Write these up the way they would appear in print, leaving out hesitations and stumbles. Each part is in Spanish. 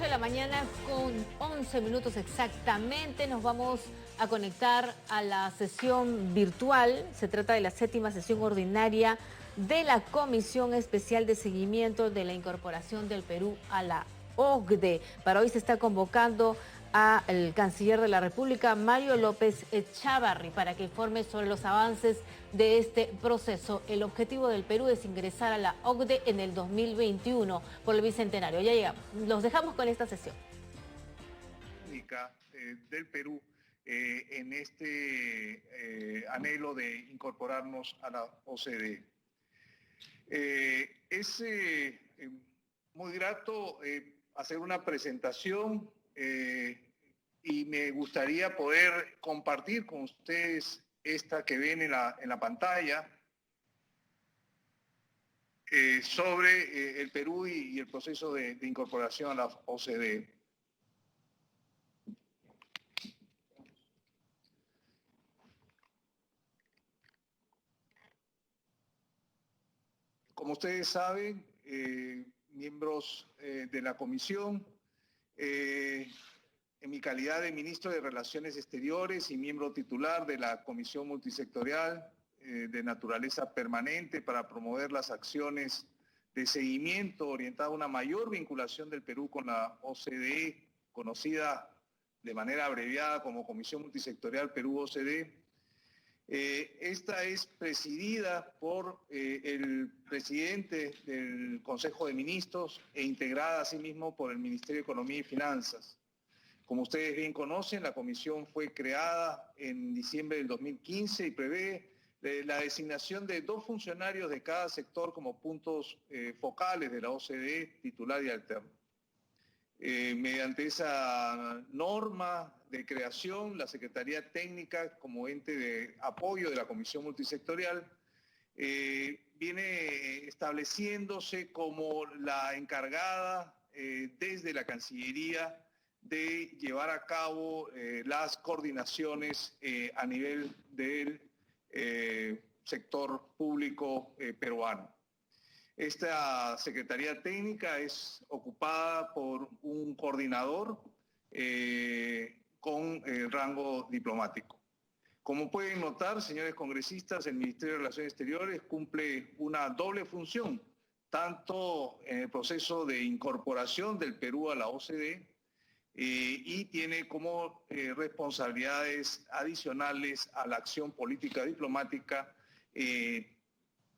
8 de la mañana con 11 minutos exactamente. Nos vamos a conectar a la sesión virtual. Se trata de la 7ª sesión ordinaria de la Comisión Especial de Seguimiento de la Incorporación del Perú a la OCDE. Para hoy se está convocando al canciller de la República, Mario López Echavarri, para que informe sobre los avances de este proceso. El objetivo del Perú es ingresar a la OCDE en el 2021 por el Bicentenario. Ya llegamos. Los dejamos con esta sesión. Del Perú en este anhelo de incorporarnos a la OCDE. Es muy grato hacer una presentación y me gustaría poder compartir con ustedes esta que ven en la pantalla sobre el Perú y el proceso de incorporación a la OCDE. Como ustedes saben, miembros de la comisión, en mi calidad de ministro de Relaciones Exteriores y miembro titular de la Comisión Multisectorial de Naturaleza Permanente para promover las acciones de seguimiento orientada a una mayor vinculación del Perú con la OCDE, conocida de manera abreviada como Comisión Multisectorial Perú-OCDE. Esta es presidida por el presidente del Consejo de Ministros e integrada asimismo por el Ministerio de Economía y Finanzas. Como ustedes bien conocen, la comisión fue creada en diciembre del 2015 y prevé la designación de 2 funcionarios de cada sector como puntos focales de la OCDE, titular y alterno. Mediante esa norma de creación, la Secretaría Técnica, como ente de apoyo de la Comisión Multisectorial, viene estableciéndose como la encargada desde la Cancillería de llevar a cabo las coordinaciones a nivel del sector público peruano. Esta Secretaría Técnica es ocupada por un coordinador con rango diplomático. Como pueden notar, señores congresistas, el Ministerio de Relaciones Exteriores cumple una doble función, tanto en el proceso de incorporación del Perú a la OCDE y tiene como responsabilidades adicionales a la acción política diplomática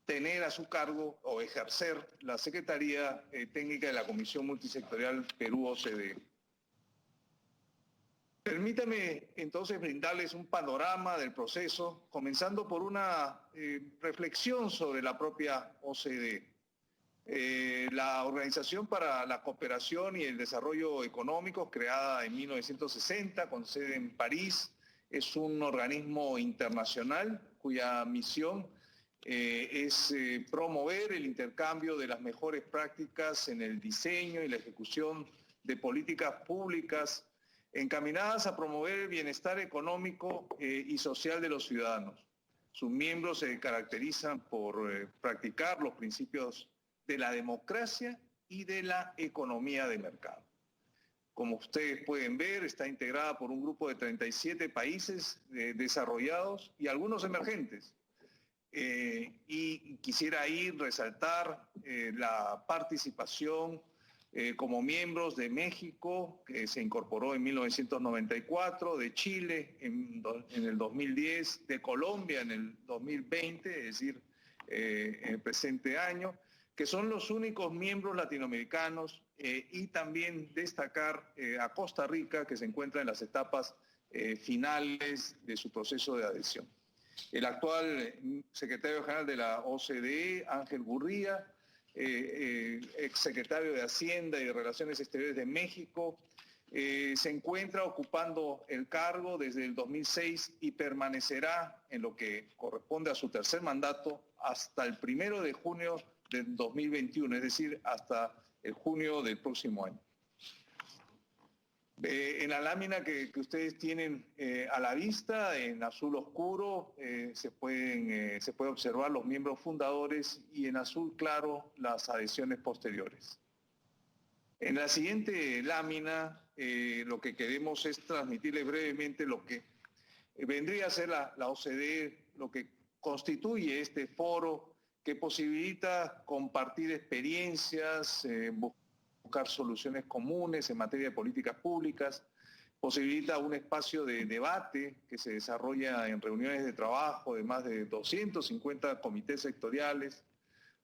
tener a su cargo o ejercer la Secretaría Técnica de la Comisión Multisectorial Perú-OCDE. Permítame entonces brindarles un panorama del proceso, comenzando por una reflexión sobre la propia OCDE. La Organización para la Cooperación y el Desarrollo Económicos, creada en 1960 con sede en París, es un organismo internacional cuya misión es promover el intercambio de las mejores prácticas en el diseño y la ejecución de políticas públicas encaminadas a promover el bienestar económico y social de los ciudadanos. Sus miembros se caracterizan por practicar los principios de la democracia y de la economía de mercado. Como ustedes pueden ver, está integrada por un grupo de 37 países desarrollados y algunos emergentes. Y quisiera ahí resaltar la participación como miembros de México, que se incorporó en 1994, de Chile en el 2010, de Colombia en el 2020, es decir, en el presente año, que son los únicos miembros latinoamericanos, y también destacar a Costa Rica, que se encuentra en las etapas finales de su proceso de adhesión. El actual secretario general de la OCDE, Ángel Gurría, exsecretario de Hacienda y de Relaciones Exteriores de México, se encuentra ocupando el cargo desde el 2006 y permanecerá en lo que corresponde a su tercer mandato hasta el 1 de junio del 2021, es decir, hasta el junio del próximo año. En la lámina que ustedes tienen a la vista, en azul oscuro, se puede observar los miembros fundadores y en azul claro las adhesiones posteriores. En la siguiente lámina, lo que queremos es transmitirles brevemente lo que vendría a ser la OCDE, lo que constituye este foro que posibilita compartir experiencias, buscar soluciones comunes en materia de políticas públicas, posibilita un espacio de debate que se desarrolla en reuniones de trabajo de más de 250 comités sectoriales,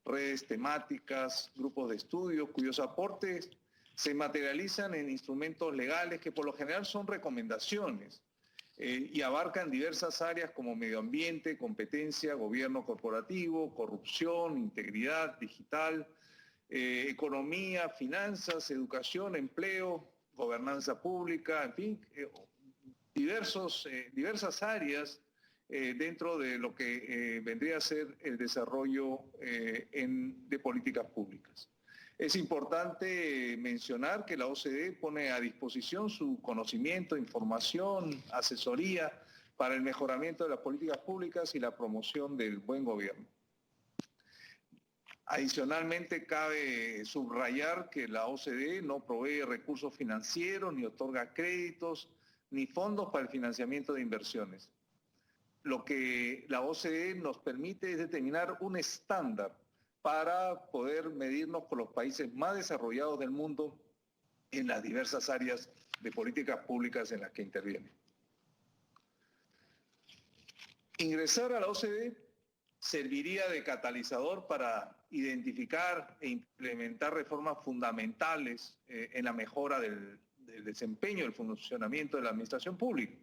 redes temáticas, grupos de estudio, cuyos aportes se materializan en instrumentos legales que por lo general son recomendaciones y abarcan diversas áreas como medio ambiente, competencia, gobierno corporativo, corrupción, integridad digital, economía, finanzas, educación, empleo, gobernanza pública, en fin, diversas áreas dentro de lo que vendría a ser el desarrollo de políticas públicas. Es importante mencionar que la OCDE pone a disposición su conocimiento, información, asesoría para el mejoramiento de las políticas públicas y la promoción del buen gobierno. Adicionalmente, cabe subrayar que la OCDE no provee recursos financieros, ni otorga créditos, ni fondos para el financiamiento de inversiones. Lo que la OCDE nos permite es determinar un estándar para poder medirnos con los países más desarrollados del mundo en las diversas áreas de políticas públicas en las que interviene. Ingresar a la OCDE serviría de catalizador para identificar e implementar reformas fundamentales en la mejora del desempeño, del funcionamiento de la administración pública.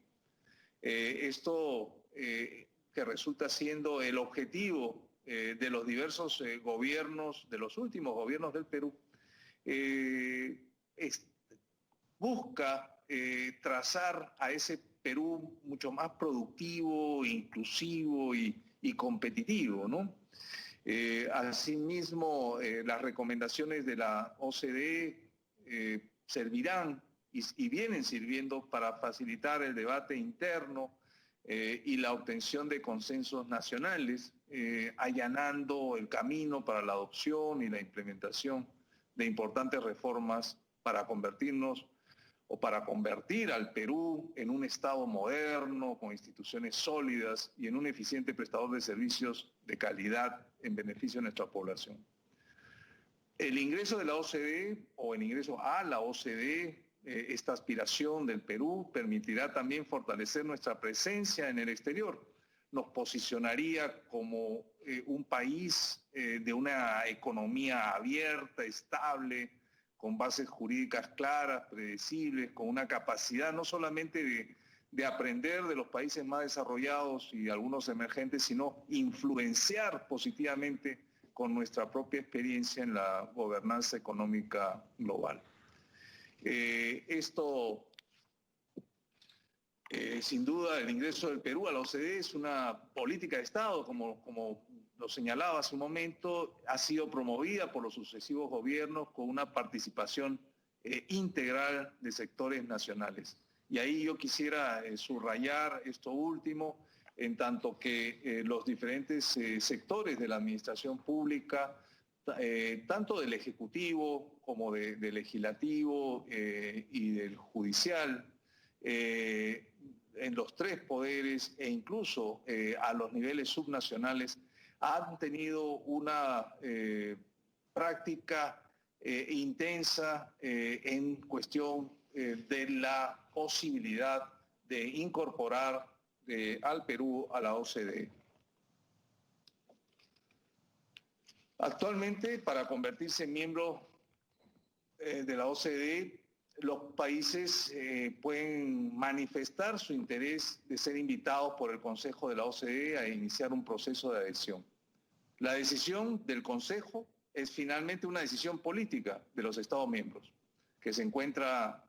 Esto que resulta siendo el objetivo de los diversos gobiernos, de los últimos gobiernos del Perú, busca trazar a ese Perú mucho más productivo, inclusivo y competitivo, ¿no? Asimismo, las recomendaciones de la OCDE servirán y vienen sirviendo para facilitar el debate interno y la obtención de consensos nacionales, allanando el camino para la adopción y la implementación de importantes reformas para convertirnos o para convertir al Perú en un Estado moderno, con instituciones sólidas y en un eficiente prestador de servicios de calidad en beneficio de nuestra población. El ingreso de la OCDE o el ingreso a la OCDE, esta aspiración del Perú permitirá también fortalecer nuestra presencia en el exterior. Nos posicionaría como un país de una economía abierta, estable, con bases jurídicas claras, predecibles, con una capacidad no solamente de aprender de los países más desarrollados y algunos emergentes, sino influenciar positivamente con nuestra propia experiencia en la gobernanza económica global. Sin duda, el ingreso del Perú a la OCDE es una política de Estado, como lo señalaba hace un momento, ha sido promovida por los sucesivos gobiernos con una participación integral de sectores nacionales. Y ahí yo quisiera subrayar esto último, en tanto que los diferentes sectores de la administración pública, tanto del Ejecutivo como del Legislativo y del Judicial, en los tres poderes e incluso a los niveles subnacionales, han tenido una práctica intensa en cuestión de la posibilidad de incorporar al Perú a la OCDE. Actualmente, para convertirse en miembro de la OCDE, los países pueden manifestar su interés de ser invitados por el Consejo de la OCDE a iniciar un proceso de adhesión. La decisión del Consejo es finalmente una decisión política de los Estados miembros, que se encuentra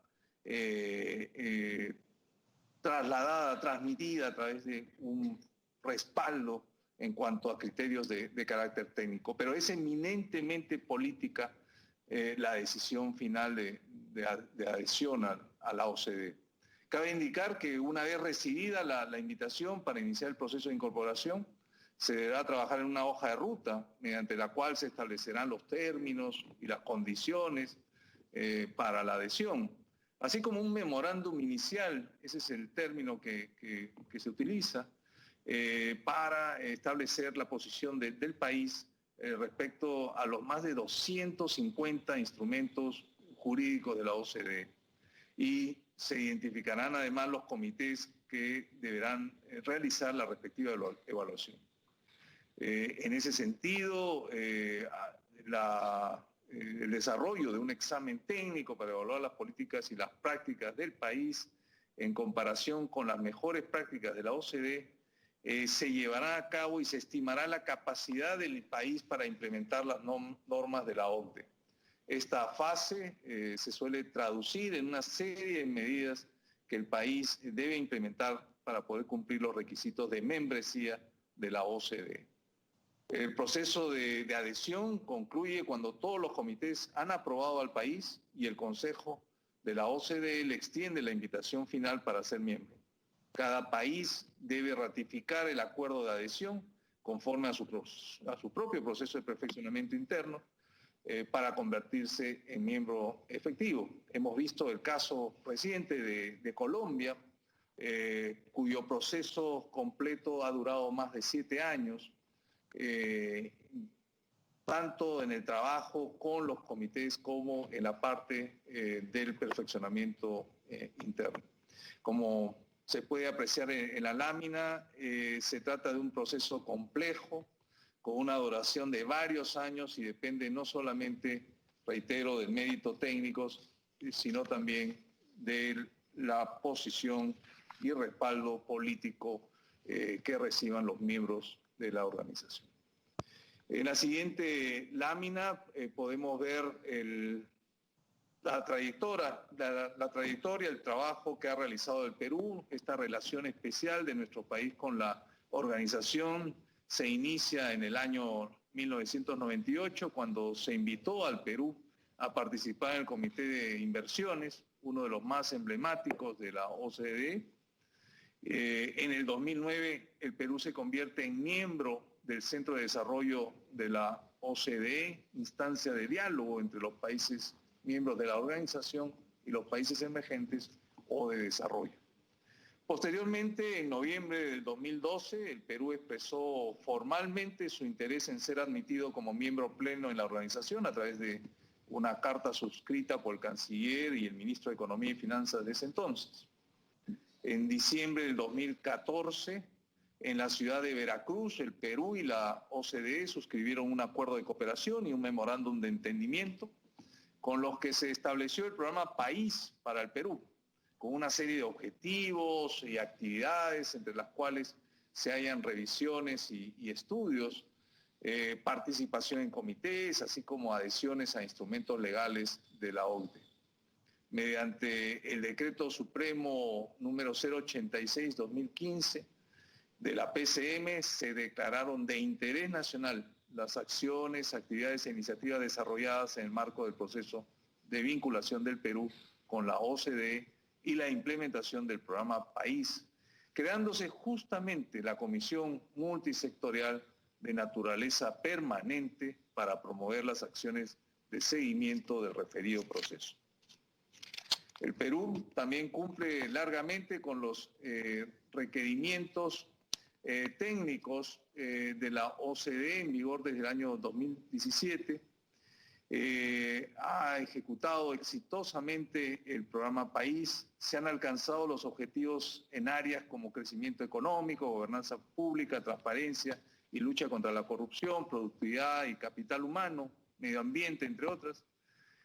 transmitida a través de un respaldo en cuanto a criterios de carácter técnico, pero es eminentemente política la decisión final de adhesión a la OCDE. Cabe indicar que una vez recibida la invitación para iniciar el proceso de incorporación, se deberá trabajar en una hoja de ruta mediante la cual se establecerán los términos y las condiciones para la adhesión, así como un memorándum inicial, ese es el término que se utiliza, para establecer la posición del país respecto a los más de 250 instrumentos jurídicos de la OCDE. Y se identificarán además los comités que deberán realizar la respectiva evaluación. En ese sentido, el desarrollo de un examen técnico para evaluar las políticas y las prácticas del país en comparación con las mejores prácticas de la OCDE se llevará a cabo y se estimará la capacidad del país para implementar las normas de la OCDE. Esta fase se suele traducir en una serie de medidas que el país debe implementar para poder cumplir los requisitos de membresía de la OCDE. El proceso de adhesión concluye cuando todos los comités han aprobado al país y el Consejo de la OCDE le extiende la invitación final para ser miembro. Cada país debe ratificar el acuerdo de adhesión conforme a su propio proceso de perfeccionamiento interno para convertirse en miembro efectivo. Hemos visto el caso reciente de Colombia, cuyo proceso completo ha durado más de 7 años, tanto en el trabajo con los comités como en la parte del perfeccionamiento interno. Como se puede apreciar en la lámina, se trata de un proceso complejo, con una duración de varios años y depende no solamente, reitero, del mérito técnico, sino también de la posición y respaldo político que reciban los miembros de la organización. En la siguiente lámina podemos ver la trayectoria, el trabajo que ha realizado el Perú, esta relación especial de nuestro país con la organización. Se inicia en el año 1998, cuando se invitó al Perú a participar en el Comité de Inversiones, uno de los más emblemáticos de la OCDE. En el 2009, el Perú se convierte en miembro del Centro de Desarrollo de la OCDE, instancia de diálogo entre los países miembros de la organización y los países emergentes o de desarrollo. Posteriormente, en noviembre del 2012, el Perú expresó formalmente su interés en ser admitido como miembro pleno en la organización a través de una carta suscrita por el canciller y el ministro de Economía y Finanzas de ese entonces. En diciembre del 2014, en la ciudad de Veracruz, el Perú y la OCDE suscribieron un acuerdo de cooperación y un memorándum de entendimiento con los que se estableció el programa País para el Perú, con una serie de objetivos y actividades entre las cuales se hallan revisiones y estudios, participación en comités, así como adhesiones a instrumentos legales de la OCDE. Mediante el Decreto Supremo número 086-2015 de la PCM se declararon de interés nacional las acciones, actividades e iniciativas desarrolladas en el marco del proceso de vinculación del Perú con la OCDE y la implementación del programa País, creándose justamente la Comisión Multisectorial de Naturaleza Permanente para promover las acciones de seguimiento del referido proceso. El Perú también cumple largamente con los requerimientos técnicos de la OCDE en vigor desde el año 2017. Ha ejecutado exitosamente el programa País, se han alcanzado los objetivos en áreas como crecimiento económico, gobernanza pública, transparencia y lucha contra la corrupción, productividad y capital humano, medio ambiente, entre otras.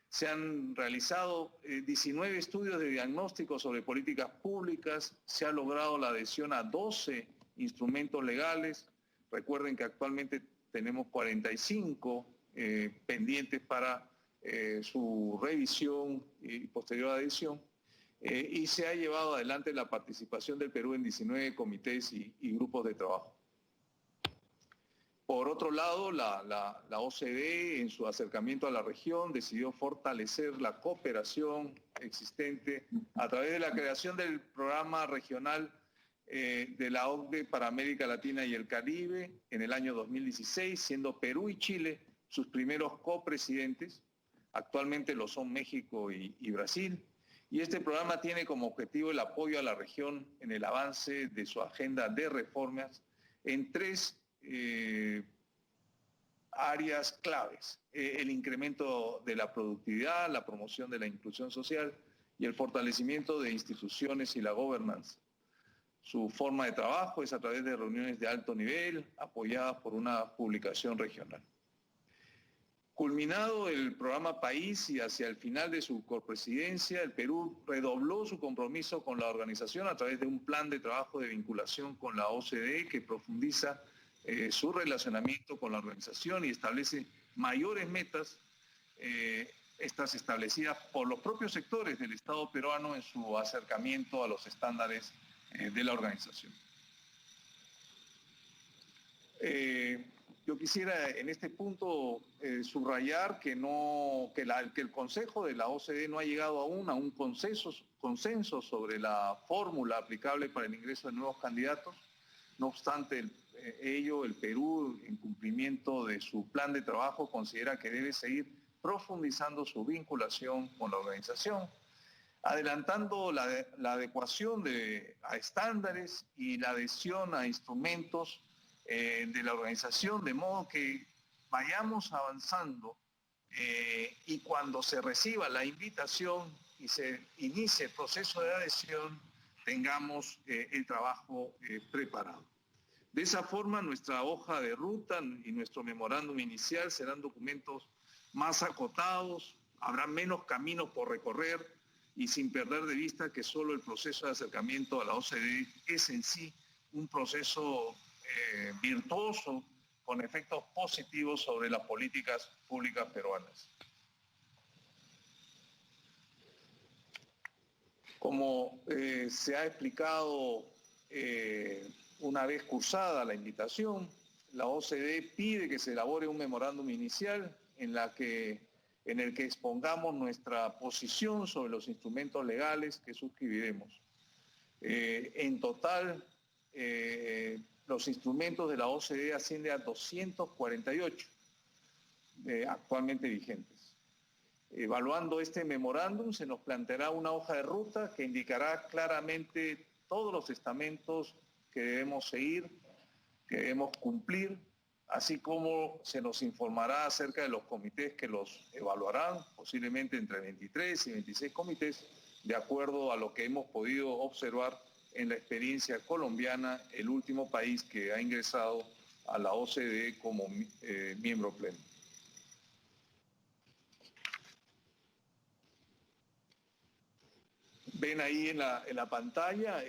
Se han realizado 19 estudios de diagnóstico sobre políticas públicas, se ha logrado la adhesión a 12 instrumentos legales. Recuerden que actualmente tenemos 45 pendientes para su revisión y posterior adhesión, y se ha llevado adelante la participación del Perú en 19 comités y grupos de trabajo. Por otro lado, la OCDE, en su acercamiento a la región, decidió fortalecer la cooperación existente a través de la creación del programa regional de la OCDE para América Latina y el Caribe en el año 2016, siendo Perú y Chile sus primeros copresidentes, Actualmente lo son México y Brasil. Y este programa tiene como objetivo el apoyo a la región en el avance de su agenda de reformas en tres áreas claves: el incremento de la productividad, la promoción de la inclusión social y el fortalecimiento de instituciones y la gobernanza. Su forma de trabajo es a través de reuniones de alto nivel, apoyadas por una publicación regional. Culminado el programa País y hacia el final de su copresidencia, el Perú redobló su compromiso con la organización a través de un plan de trabajo de vinculación con la OCDE que profundiza su relacionamiento con la organización y establece mayores metas, estas establecidas por los propios sectores del Estado peruano en su acercamiento a los estándares de la organización. Yo quisiera en este punto subrayar que el Consejo de la OCDE no ha llegado aún a un consenso sobre la fórmula aplicable para el ingreso de nuevos candidatos. No obstante ello, el Perú, en cumplimiento de su plan de trabajo, considera que debe seguir profundizando su vinculación con la organización, adelantando la adecuación a estándares y la adhesión a instrumentos de la organización, de modo que vayamos avanzando y cuando se reciba la invitación y se inicie el proceso de adhesión, tengamos el trabajo preparado. De esa forma, nuestra hoja de ruta y nuestro memorándum inicial serán documentos más acotados, habrá menos caminos por recorrer y sin perder de vista que solo el proceso de acercamiento a la OCDE es en sí un proceso virtuoso con efectos positivos sobre las políticas públicas peruanas. Como se ha explicado una vez cursada la invitación, la OCDE pide que se elabore un memorándum inicial en el que expongamos nuestra posición sobre los instrumentos legales que suscribiremos. En total, los instrumentos de la OCDE ascienden a 248 actualmente vigentes. Evaluando este memorándum, se nos planteará una hoja de ruta que indicará claramente todos los estamentos que debemos seguir, que debemos cumplir, así como se nos informará acerca de los comités que los evaluarán, posiblemente entre 23 y 26 comités, de acuerdo a lo que hemos podido observar en la experiencia colombiana, el último país que ha ingresado a la OCDE como miembro pleno. Ven ahí en la pantalla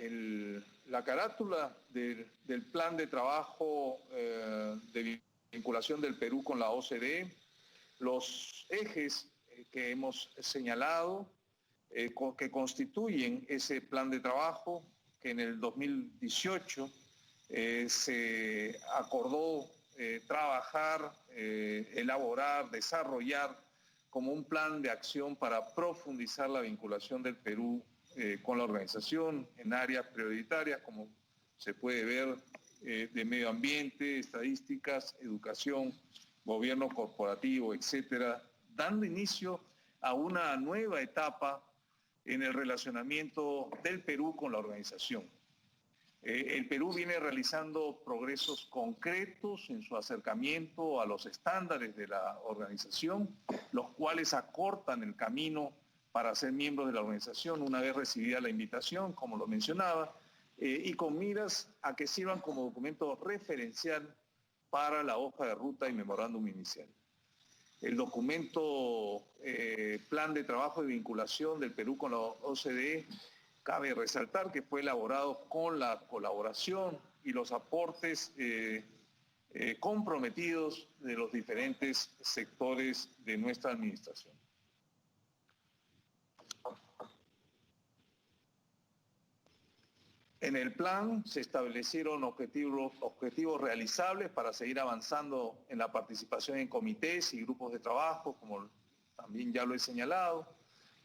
la carátula del plan de trabajo de vinculación del Perú con la OCDE, los ejes que hemos señalado, que constituyen ese plan de trabajo, que en el 2018 se acordó trabajar, elaborar, desarrollar como un plan de acción para profundizar la vinculación del Perú con la organización en áreas prioritarias, como se puede ver, de medio ambiente, estadísticas, educación, gobierno corporativo, etcétera, dando inicio a una nueva etapa en el relacionamiento del Perú con la organización. El Perú viene realizando progresos concretos en su acercamiento a los estándares de la organización, los cuales acortan el camino para ser miembros de la organización una vez recibida la invitación, como lo mencionaba, y con miras a que sirvan como documento referencial para la hoja de ruta y memorándum inicial. El documento Plan de Trabajo y Vinculación del Perú con la OCDE, cabe resaltar que fue elaborado con la colaboración y los aportes comprometidos de los diferentes sectores de nuestra administración. En el plan se establecieron objetivos realizables para seguir avanzando en la participación en comités y grupos de trabajo, como también ya lo he señalado,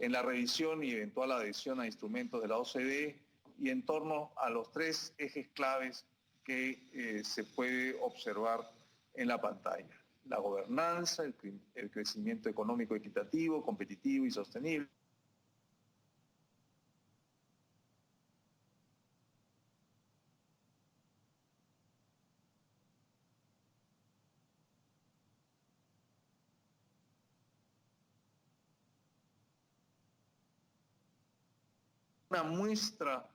en la revisión y eventual adhesión a instrumentos de la OCDE y en torno a los tres ejes claves que se puede observar en la pantalla. la gobernanza, el crecimiento económico equitativo, competitivo y sostenible. Una muestra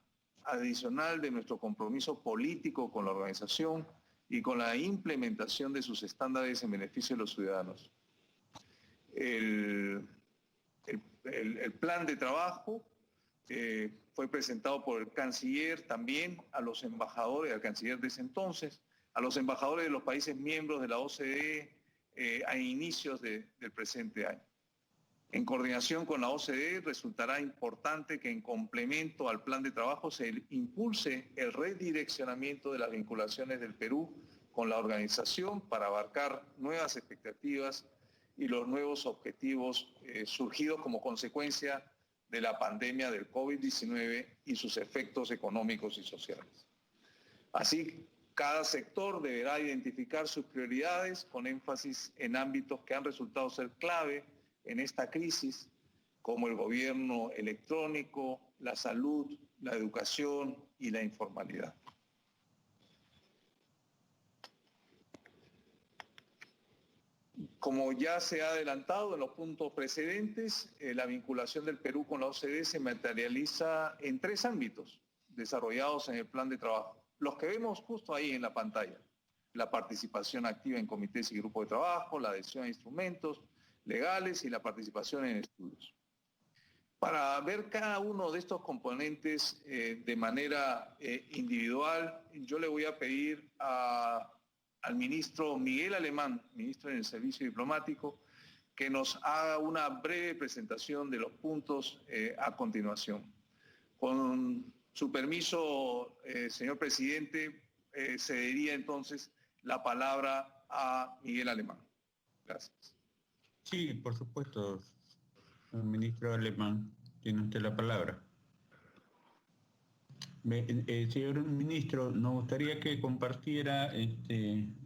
adicional de nuestro compromiso político con la organización y con la implementación de sus estándares en beneficio de los ciudadanos. El plan de trabajo fue presentado por el canciller también a los embajadores, al canciller de ese entonces, a los embajadores de los países miembros de la OCDE a inicios del presente año. En coordinación con la OCDE, resultará importante que en complemento al plan de trabajo se impulse el redireccionamiento de las vinculaciones del Perú con la organización para abarcar nuevas expectativas y los nuevos objetivos surgidos como consecuencia de la pandemia del COVID-19 y sus efectos económicos y sociales. Así, cada sector deberá identificar sus prioridades con énfasis en ámbitos que han resultado ser clave en esta crisis, como el gobierno electrónico, la salud, la educación y la informalidad. Como ya se ha adelantado en los puntos precedentes, la vinculación del Perú con la OCDE se materializa en 3 ámbitos desarrollados en el plan de trabajo. Los que vemos justo ahí en la pantalla: la participación activa en comités y grupos de trabajo, la adhesión a instrumentos legales y la participación en estudios. Para ver cada uno de estos componentes de manera individual, yo le voy a pedir al ministro Miguel Alemán, ministro en el Servicio Diplomático, que nos haga una breve presentación de los puntos a continuación. Con su permiso, señor presidente, cedería entonces la palabra a Miguel Alemán. Gracias. Sí, por supuesto, ministro Alemán, tiene usted la palabra. Señor ministro, nos gustaría que compartiera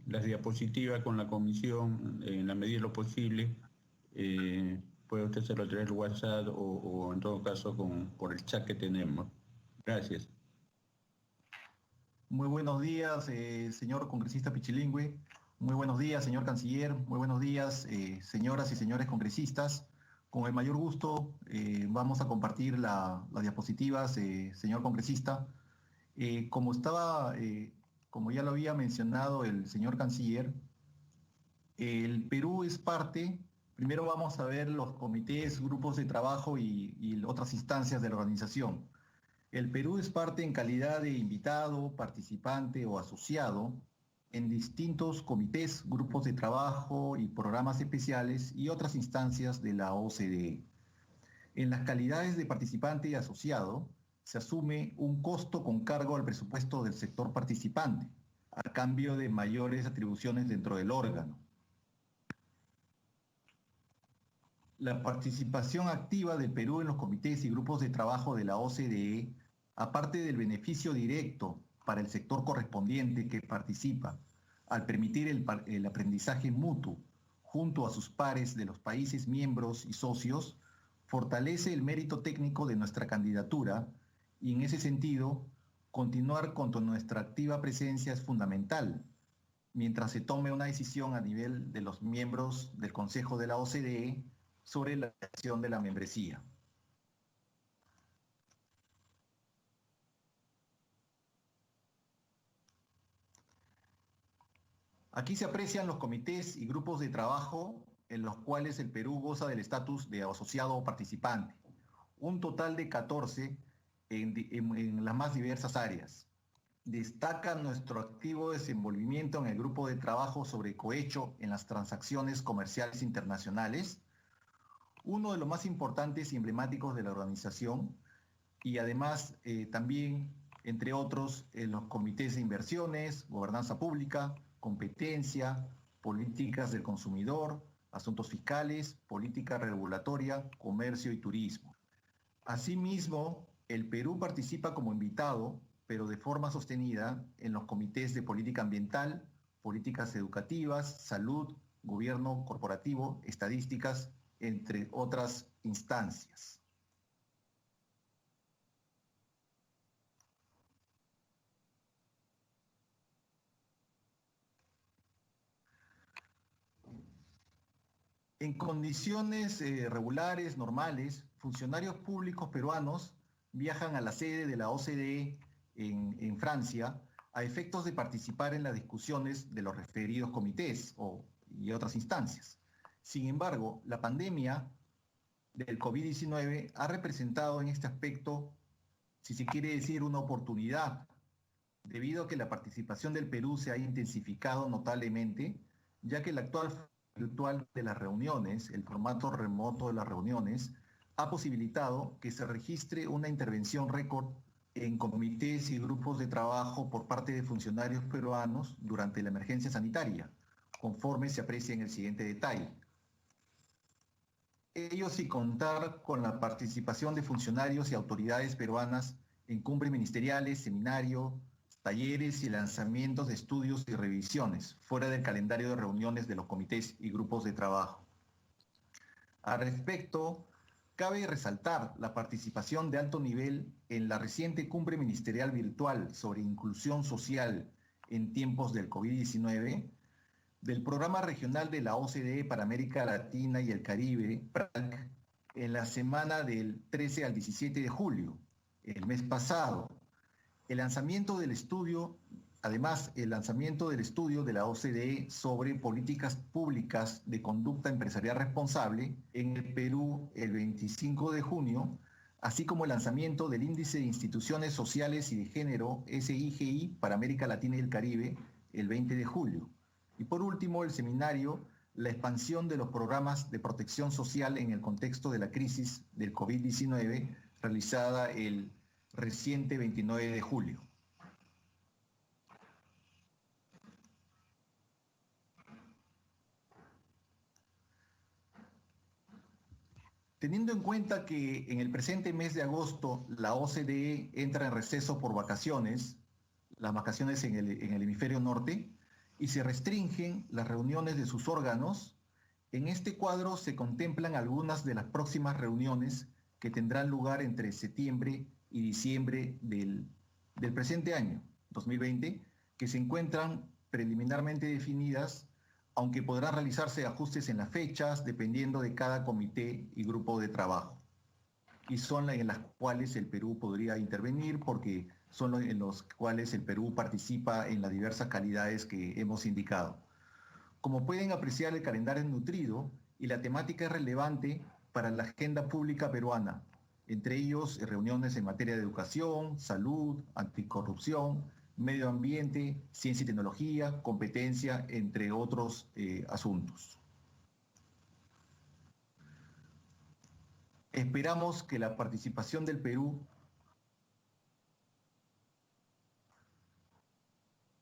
las diapositivas con la comisión en la medida de lo posible. Puede usted hacerlo a través del WhatsApp o en todo caso por el chat que tenemos. Gracias. Muy buenos días, señor congresista Pichilingüe. Muy buenos días, señor canciller. Muy buenos días, señoras y señores congresistas. Con el mayor gusto vamos a compartir las diapositivas, señor congresista. Como ya lo había mencionado el señor canciller, el Perú es parte. Primero vamos a ver los comités, grupos de trabajo y otras instancias de la organización. El Perú es parte en calidad de invitado, participante o asociado en distintos comités, grupos de trabajo y programas especiales y otras instancias de la OCDE. En las calidades de participante y asociado, se asume un costo con cargo al presupuesto del sector participante, a cambio de mayores atribuciones dentro del órgano. La participación activa del Perú en los comités y grupos de trabajo de la OCDE, aparte del beneficio directo para el sector correspondiente que participa, al permitir el aprendizaje mutuo junto a sus pares de los países miembros y socios, fortalece el mérito técnico de nuestra candidatura y en ese sentido, continuar con nuestra activa presencia es fundamental, mientras se tome una decisión a nivel de los miembros del Consejo de la OCDE sobre la acción de la membresía. Aquí se aprecian los comités y grupos de trabajo en los cuales el Perú goza del estatus de asociado o participante. Un total de 14 en las más diversas áreas. Destaca nuestro activo desenvolvimiento en el grupo de trabajo sobre cohecho en las transacciones comerciales internacionales, uno de los más importantes y emblemáticos de la organización, y además también, entre otros, en los comités de inversiones, gobernanza pública, competencia, políticas del consumidor, asuntos fiscales, política regulatoria, comercio y turismo. Asimismo, el Perú participa como invitado, pero de forma sostenida, en los comités de política ambiental, políticas educativas, salud, gobierno corporativo, estadísticas, entre otras instancias. En condiciones regulares, normales, funcionarios públicos peruanos viajan a la sede de la OCDE en Francia a efectos de participar en las discusiones de los referidos comités y otras instancias. Sin embargo, la pandemia del COVID-19 ha representado en este aspecto, si se quiere decir, una oportunidad, debido a que la participación del Perú se ha intensificado notablemente, ya que el actual virtual de las reuniones, el formato remoto de las reuniones, ha posibilitado que se registre una intervención récord en comités y grupos de trabajo por parte de funcionarios peruanos durante la emergencia sanitaria, conforme se aprecia en el siguiente detalle. Ello sin contar con la participación de funcionarios y autoridades peruanas en cumbres ministeriales, seminarios, talleres y lanzamientos de estudios y revisiones, fuera del calendario de reuniones de los comités y grupos de trabajo. Al respecto, cabe resaltar la participación de alto nivel en la reciente cumbre ministerial virtual sobre inclusión social en tiempos del COVID-19, del Programa Regional de la OCDE para América Latina y el Caribe, PRAC, en la semana del 13 al 17 de julio, el mes pasado. El lanzamiento del estudio de la OCDE sobre políticas públicas de conducta empresarial responsable en el Perú el 25 de junio, así como el lanzamiento del Índice de Instituciones Sociales y de Género, SIGI, para América Latina y el Caribe el 20 de julio. Y por último, el seminario La expansión de los programas de protección social en el contexto de la crisis del COVID-19, realizada el reciente 29 de julio. Teniendo en cuenta que en el presente mes de agosto la OCDE entra en receso por vacaciones, las vacaciones en el hemisferio norte, y se restringen las reuniones de sus órganos, en este cuadro se contemplan algunas de las próximas reuniones que tendrán lugar entre septiembre y diciembre del presente año, 2020, que se encuentran preliminarmente definidas, aunque podrán realizarse ajustes en las fechas dependiendo de cada comité y grupo de trabajo. Y son en las cuales el Perú podría intervenir porque son en los cuales el Perú participa en las diversas calidades que hemos indicado. Como pueden apreciar, el calendario es nutrido y la temática es relevante para la agenda pública peruana, entre ellos reuniones en materia de educación, salud, anticorrupción, medio ambiente, ciencia y tecnología, competencia, entre otros asuntos. Esperamos que la participación del Perú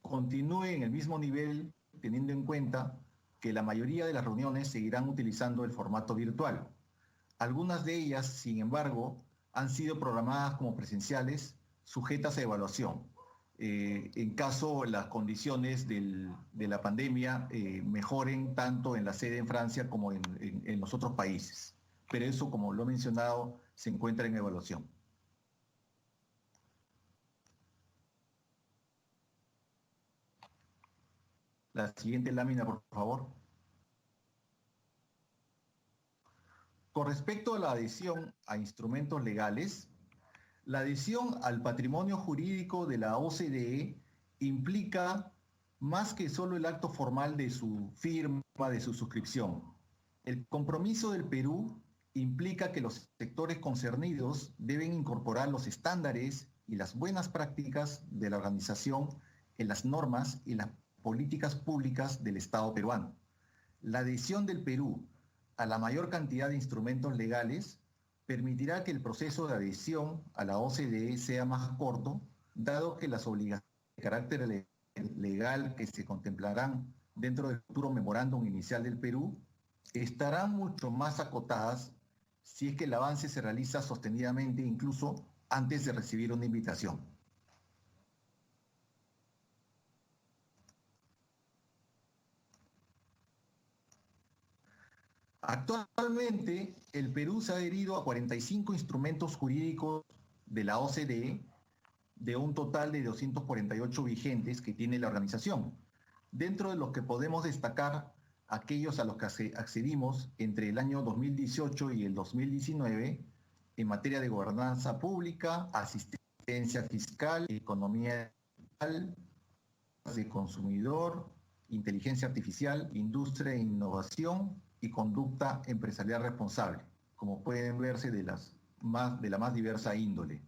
continúe en el mismo nivel, teniendo en cuenta que la mayoría de las reuniones seguirán utilizando el formato virtual. Algunas de ellas, sin embargo, han sido programadas como presenciales, sujetas a evaluación, en caso las condiciones de la pandemia mejoren tanto en la sede en Francia como en los otros países. Pero eso, como lo he mencionado, se encuentra en evaluación. La siguiente lámina, por favor. Con respecto a la adhesión a instrumentos legales, la adhesión al patrimonio jurídico de la OCDE implica más que solo el acto formal de su firma, de su suscripción. El compromiso del Perú implica que los sectores concernidos deben incorporar los estándares y las buenas prácticas de la organización en las normas y las políticas públicas del Estado peruano. La adhesión del Perú a la mayor cantidad de instrumentos legales permitirá que el proceso de adhesión a la OCDE sea más corto, dado que las obligaciones de carácter legal que se contemplarán dentro del futuro memorándum inicial del Perú estarán mucho más acotadas si es que el avance se realiza sostenidamente incluso antes de recibir una invitación. Actualmente, el Perú se ha adherido a 45 instrumentos jurídicos de la OCDE, de un total de 248 vigentes que tiene la organización, dentro de los que podemos destacar aquellos a los que accedimos entre el año 2018 y el 2019 en materia de gobernanza pública, asistencia fiscal, economía digital, de consumidor, inteligencia artificial, industria e innovación y conducta empresarial responsable, como pueden verse de la más diversa índole.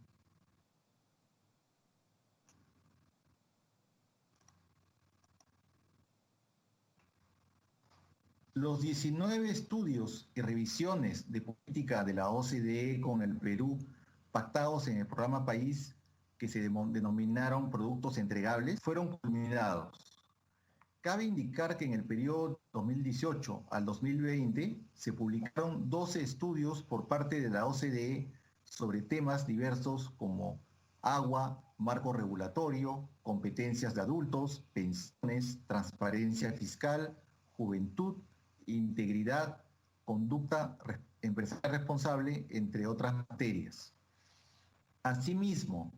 Los 19 estudios y revisiones de política de la OCDE con el Perú pactados en el programa País, que se denominaron productos entregables, fueron culminados. Cabe indicar que en el periodo 2018 al 2020 se publicaron 12 estudios por parte de la OCDE sobre temas diversos como agua, marco regulatorio, competencias de adultos, pensiones, transparencia fiscal, juventud, integridad, conducta empresarial responsable, entre otras materias. Asimismo,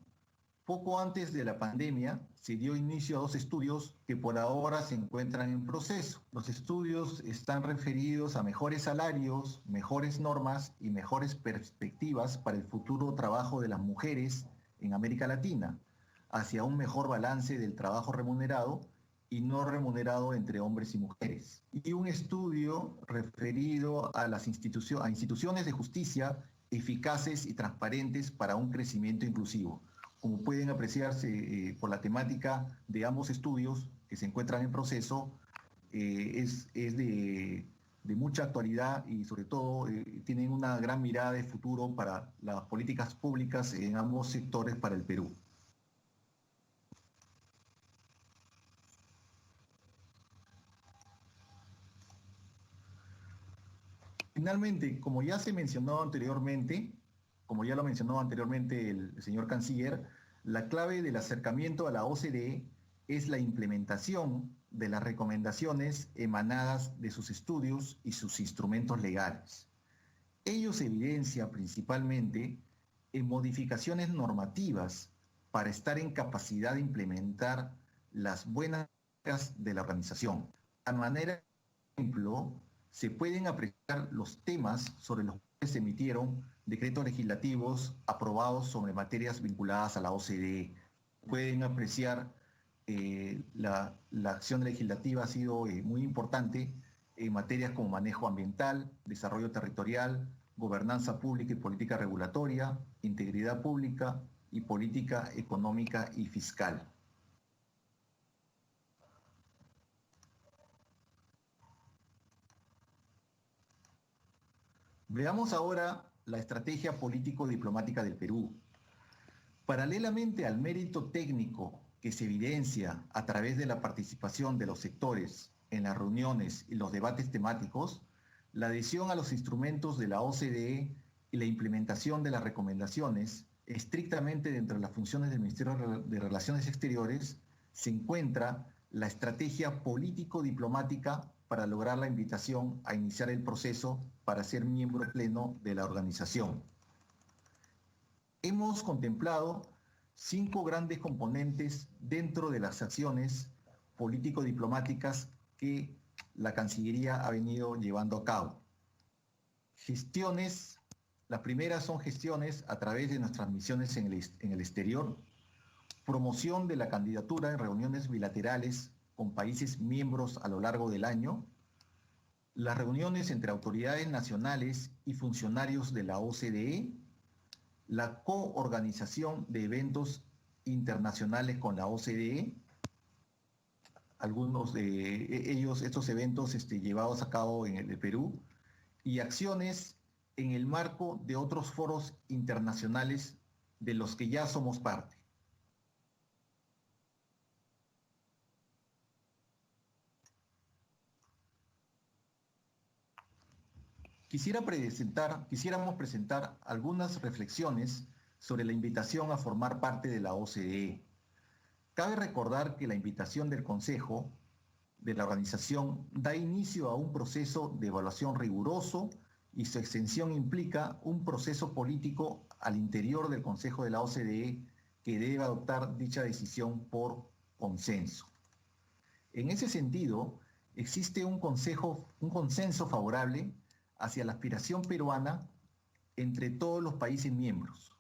poco antes de la pandemia, se dio inicio a 2 estudios que por ahora se encuentran en proceso. Los estudios están referidos a mejores salarios, mejores normas y mejores perspectivas para el futuro trabajo de las mujeres en América Latina, hacia un mejor balance del trabajo remunerado y no remunerado entre hombres y mujeres. Y un estudio referido a las instituciones de justicia eficaces y transparentes para un crecimiento inclusivo. Como pueden apreciarse por la temática de ambos estudios que se encuentran en proceso, es de mucha actualidad y sobre todo tienen una gran mirada de futuro para las políticas públicas en ambos sectores para el Perú. Finalmente, como ya lo mencionó anteriormente el señor canciller, la clave del acercamiento a la OCDE es la implementación de las recomendaciones emanadas de sus estudios y sus instrumentos legales. Ello se evidencia principalmente en modificaciones normativas para estar en capacidad de implementar las buenas prácticas de la organización. De manera, por ejemplo, se pueden apreciar los temas sobre los cuales se emitieron decretos legislativos aprobados sobre materias vinculadas a la OCDE. Pueden apreciar la acción legislativa ha sido muy importante en materias como manejo ambiental, desarrollo territorial, gobernanza pública y política regulatoria, integridad pública y política económica y fiscal. Veamos ahora la estrategia político-diplomática del Perú. Paralelamente al mérito técnico que se evidencia a través de la participación de los sectores en las reuniones y los debates temáticos, la adhesión a los instrumentos de la OCDE y la implementación de las recomendaciones estrictamente dentro de las funciones del Ministerio de Relaciones Exteriores, se encuentra la estrategia político-diplomática para lograr la invitación a iniciar el proceso para ser miembro pleno de la organización. Hemos contemplado 5 grandes componentes dentro de las acciones político-diplomáticas que la Cancillería ha venido llevando a cabo. Gestiones, las primeras son gestiones a través de nuestras misiones en el exterior, promoción de la candidatura en reuniones bilaterales con países miembros a lo largo del año, las reuniones entre autoridades nacionales y funcionarios de la OCDE, la coorganización de eventos internacionales con la OCDE, algunos de ellos, estos eventos llevados a cabo en el Perú, y acciones en el marco de otros foros internacionales de los que ya somos parte. Quisiéramos presentar algunas reflexiones sobre la invitación a formar parte de la OCDE. Cabe recordar que la invitación del Consejo de la organización da inicio a un proceso de evaluación riguroso y su extensión implica un proceso político al interior del Consejo de la OCDE que debe adoptar dicha decisión por consenso. En ese sentido, existe un consenso favorable hacia la aspiración peruana entre todos los países miembros.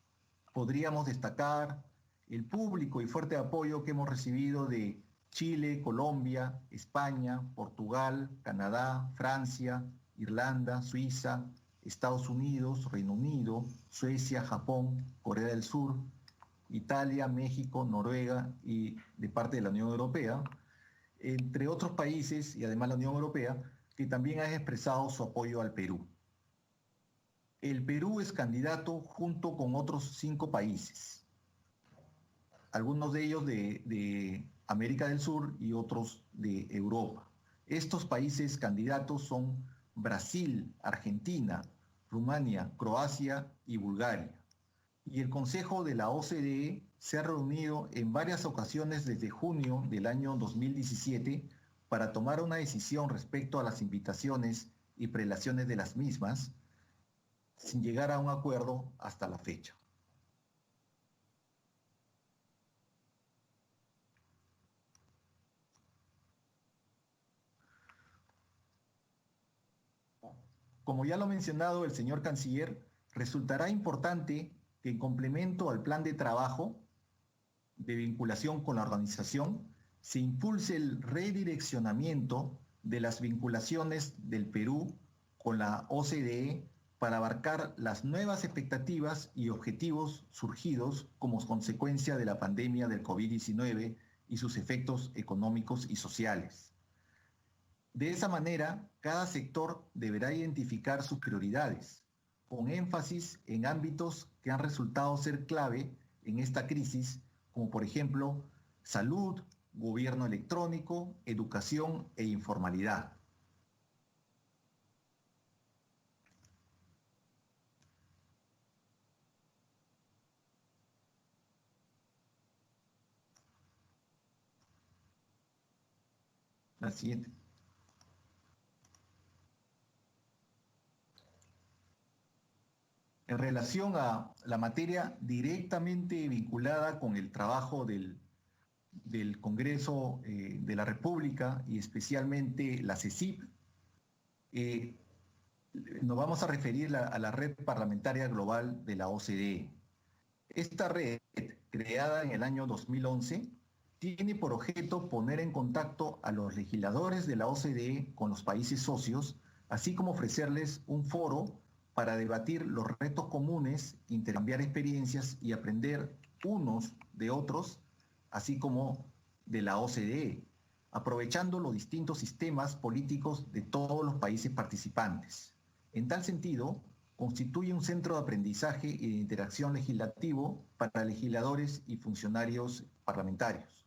Podríamos destacar el público y fuerte apoyo que hemos recibido de Chile, Colombia, España, Portugal, Canadá, Francia, Irlanda, Suiza, Estados Unidos, Reino Unido, Suecia, Japón, Corea del Sur, Italia, México, Noruega y de parte de la Unión Europea, entre otros países y además la Unión Europea, que también ha expresado su apoyo al Perú. El Perú es candidato junto con otros 5 países, algunos de ellos de América del Sur y otros de Europa. Estos países candidatos son Brasil, Argentina, Rumania, Croacia y Bulgaria. Y el Consejo de la OCDE se ha reunido en varias ocasiones desde junio del año 2017 para tomar una decisión respecto a las invitaciones y prelaciones de las mismas, sin llegar a un acuerdo hasta la fecha. Como ya lo ha mencionado el señor canciller, resultará importante que en complemento al plan de trabajo de vinculación con la organización, se impulse el redireccionamiento de las vinculaciones del Perú con la OCDE para abarcar las nuevas expectativas y objetivos surgidos como consecuencia de la pandemia del COVID-19 y sus efectos económicos y sociales. De esa manera, cada sector deberá identificar sus prioridades, con énfasis en ámbitos que han resultado ser clave en esta crisis, como por ejemplo salud, gobierno electrónico, educación e informalidad. La siguiente. En relación a la materia directamente vinculada con el trabajo del Congreso de la República y especialmente la CECIP, nos vamos a referir a la Red Parlamentaria Global de la OCDE. Esta red, creada en el año 2011, tiene por objeto poner en contacto a los legisladores de la OCDE con los países socios, así como ofrecerles un foro para debatir los retos comunes, intercambiar experiencias y aprender unos de otros, así como de la OCDE, aprovechando los distintos sistemas políticos de todos los países participantes. En tal sentido, constituye un centro de aprendizaje y de interacción legislativo para legisladores y funcionarios parlamentarios.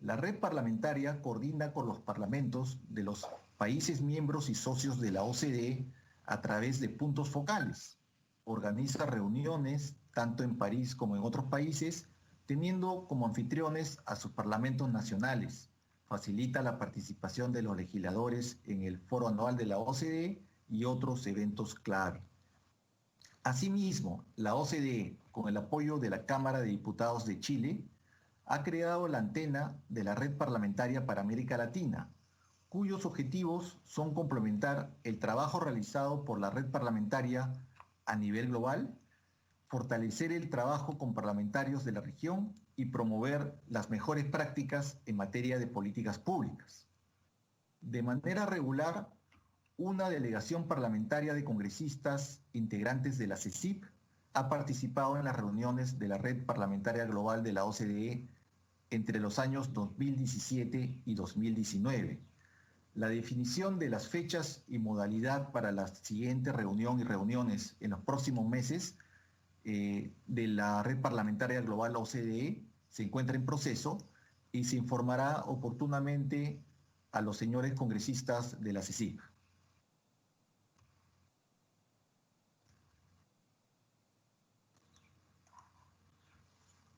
La red parlamentaria coordina con los parlamentos de los países miembros y socios de la OCDE a través de puntos focales. Organiza reuniones tanto en París como en otros países, teniendo como anfitriones a sus parlamentos nacionales. Facilita la participación de los legisladores en el foro anual de la OCDE y otros eventos clave. Asimismo, la OCDE, con el apoyo de la Cámara de Diputados de Chile, ha creado la antena de la Red Parlamentaria para América Latina, cuyos objetivos son complementar el trabajo realizado por la red parlamentaria a nivel global, fortalecer el trabajo con parlamentarios de la región y promover las mejores prácticas en materia de políticas públicas. De manera regular, una delegación parlamentaria de congresistas integrantes de la CECIP ha participado en las reuniones de la Red Parlamentaria Global de la OCDE entre los años 2017 y 2019. La definición de las fechas y modalidad para la siguiente reunión y reuniones en los próximos meses de la Red Parlamentaria Global OCDE se encuentra en proceso y se informará oportunamente a los señores congresistas de la CECIP.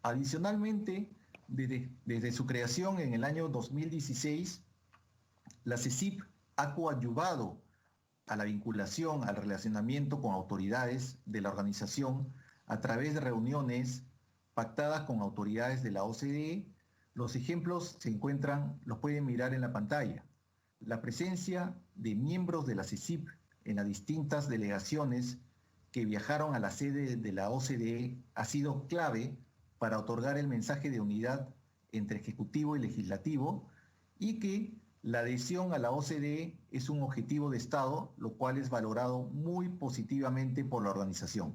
Adicionalmente, desde su creación en el año 2016, La CECIP ha coadyuvado a la vinculación, al relacionamiento con autoridades de la organización a través de reuniones pactadas con autoridades de la OCDE. Los ejemplos los pueden mirar en la pantalla. La presencia de miembros de la CECIP en las distintas delegaciones que viajaron a la sede de la OCDE ha sido clave para otorgar el mensaje de unidad entre Ejecutivo y Legislativo, y que la adhesión a la OCDE es un objetivo de Estado, lo cual es valorado muy positivamente por la organización.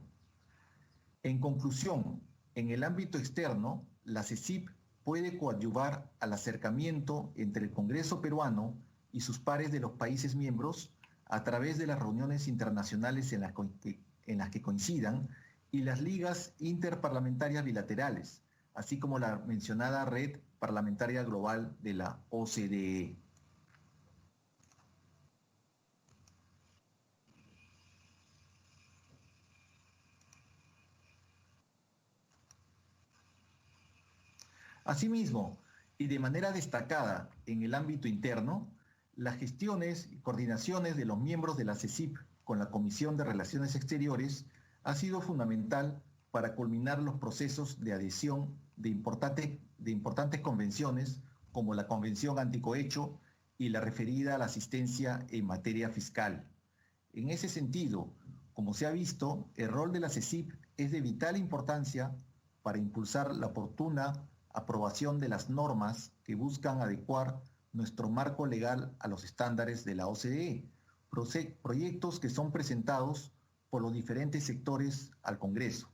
En conclusión, en el ámbito externo, la CECIP puede coadyuvar al acercamiento entre el Congreso peruano y sus pares de los países miembros a través de las reuniones internacionales en las que coincidan y las ligas interparlamentarias bilaterales, así como la mencionada Red Parlamentaria Global de la OCDE. Asimismo, y de manera destacada en el ámbito interno, las gestiones y coordinaciones de los miembros de la CECIP con la Comisión de Relaciones Exteriores ha sido fundamental para culminar los procesos de adhesión de importantes convenciones como la Convención Anticohecho y la referida a la asistencia en materia fiscal. En ese sentido, como se ha visto, el rol de la CECIP es de vital importancia para impulsar la oportuna aprobación de las normas que buscan adecuar nuestro marco legal a los estándares de la OCDE, proyectos que son presentados por los diferentes sectores al Congreso.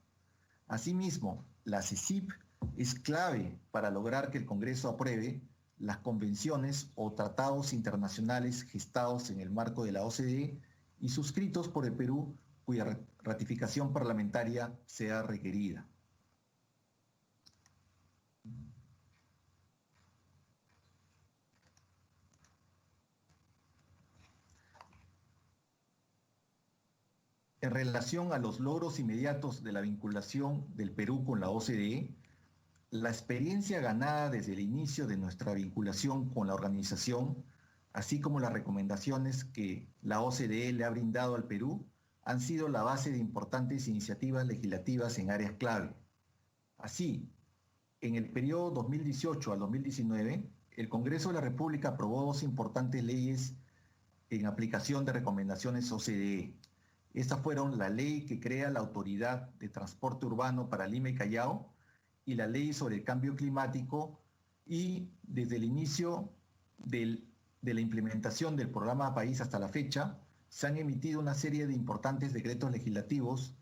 Asimismo, la CECIP es clave para lograr que el Congreso apruebe las convenciones o tratados internacionales gestados en el marco de la OCDE y suscritos por el Perú, cuya ratificación parlamentaria sea requerida. En relación a los logros inmediatos de la vinculación del Perú con la OCDE, la experiencia ganada desde el inicio de nuestra vinculación con la organización, así como las recomendaciones que la OCDE le ha brindado al Perú, han sido la base de importantes iniciativas legislativas en áreas clave. Así, en el periodo 2018 al 2019, el Congreso de la República aprobó 2 importantes leyes en aplicación de recomendaciones OCDE. Estas fueron la ley que crea la Autoridad de Transporte Urbano para Lima y Callao y la ley sobre el cambio climático, y desde el inicio de la implementación del programa País hasta la fecha, se han emitido una serie de importantes decretos legislativos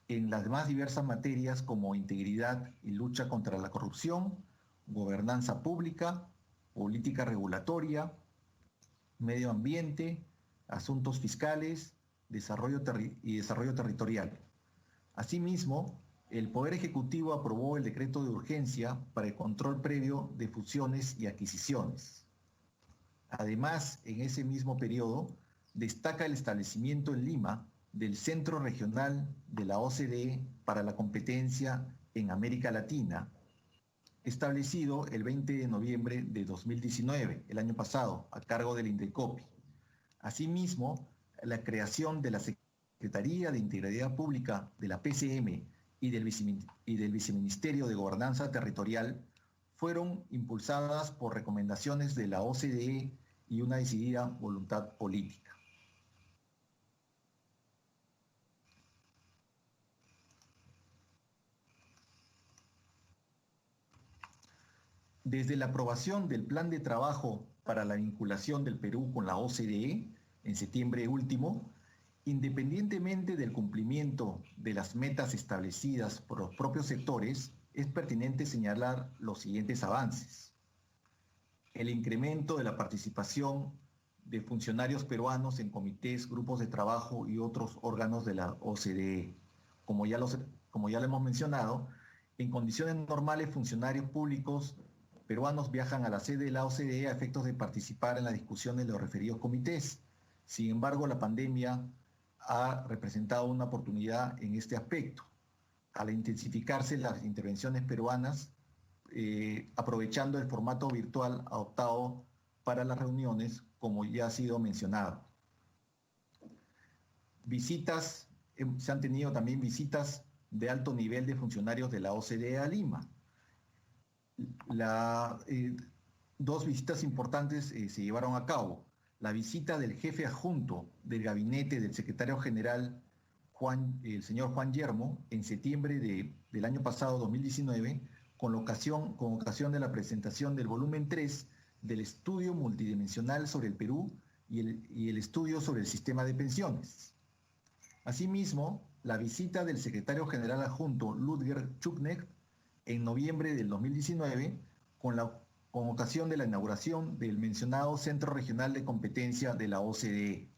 en las más diversas materias como integridad y lucha contra la corrupción, gobernanza pública, política regulatoria, medio ambiente, asuntos fiscales, desarrollo territorial. Asimismo, el Poder Ejecutivo aprobó el decreto de urgencia para el control previo de fusiones y adquisiciones. Además, en ese mismo periodo, destaca el establecimiento en Lima del Centro Regional de la OCDE para la Competencia en América Latina, establecido el 20 de noviembre de 2019, el año pasado, a cargo del INDECOPI. Asimismo, la creación de la Secretaría de Integridad Pública de la PCM y del Viceministerio de Gobernanza Territorial fueron impulsadas por recomendaciones de la OCDE y una decidida voluntad política. Desde la aprobación del Plan de Trabajo para la vinculación del Perú con la OCDE en septiembre último, independientemente del cumplimiento de las metas establecidas por los propios sectores, es pertinente señalar los siguientes avances. El incremento de la participación de funcionarios peruanos en comités, grupos de trabajo y otros órganos de la OCDE. Como ya lo hemos mencionado, en condiciones normales, funcionarios públicos peruanos viajan a la sede de la OCDE a efectos de participar en la discusión de los referidos comités. Sin embargo, la pandemia ha representado una oportunidad en este aspecto, al intensificarse las intervenciones peruanas, aprovechando el formato virtual adoptado para las reuniones, como ya ha sido mencionado. Se han tenido también visitas de alto nivel de funcionarios de la OCDE a Lima. Dos visitas importantes se llevaron a cabo. La visita del jefe adjunto del gabinete del secretario general, el señor Juan Yermo, en septiembre del año pasado, 2019, con ocasión de la presentación del volumen 3 del estudio multidimensional sobre el Perú y el estudio sobre el sistema de pensiones. Asimismo, la visita del secretario general adjunto Ludger Chuknecht en noviembre del 2019 con ocasión de la inauguración del mencionado Centro Regional de Competencia de la OCDE.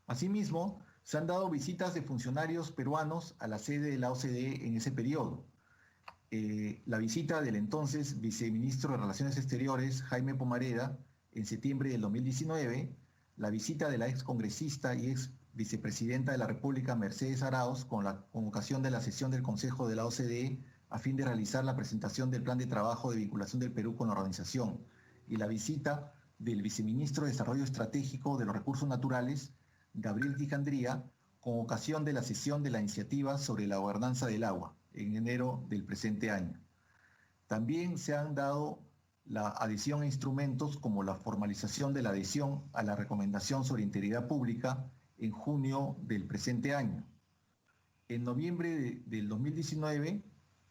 Asimismo, se han dado visitas de funcionarios peruanos a la sede de la OCDE en ese periodo. La visita del entonces viceministro de Relaciones Exteriores, Jaime Pomareda, en septiembre del 2019, la visita de la excongresista y ex vicepresidenta de la República, Mercedes Arauz, con ocasión de la sesión del Consejo de la OCDE a fin de realizar la presentación del plan de trabajo de vinculación del Perú con la organización, y la visita del viceministro de Desarrollo Estratégico de los Recursos Naturales, Gabriel Quijandría, con ocasión de la sesión de la iniciativa sobre la gobernanza del agua, en enero del presente año. También se han dado la adhesión a instrumentos como la formalización de la adhesión a la Recomendación sobre Integridad Pública en junio del presente año. En noviembre del 2019,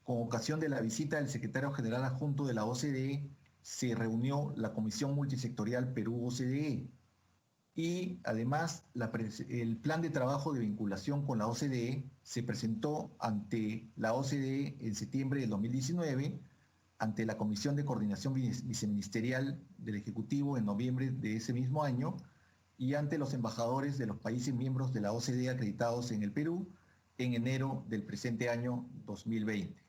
con ocasión de la visita del secretario general adjunto de la OCDE, se reunió la Comisión Multisectorial Perú-OCDE. Y además, el plan de trabajo de vinculación con la OCDE se presentó ante la OCDE en septiembre del 2019, ante la Comisión de Coordinación Viceministerial del Ejecutivo en noviembre de ese mismo año y ante los embajadores de los países miembros de la OCDE acreditados en el Perú en enero del presente año 2020.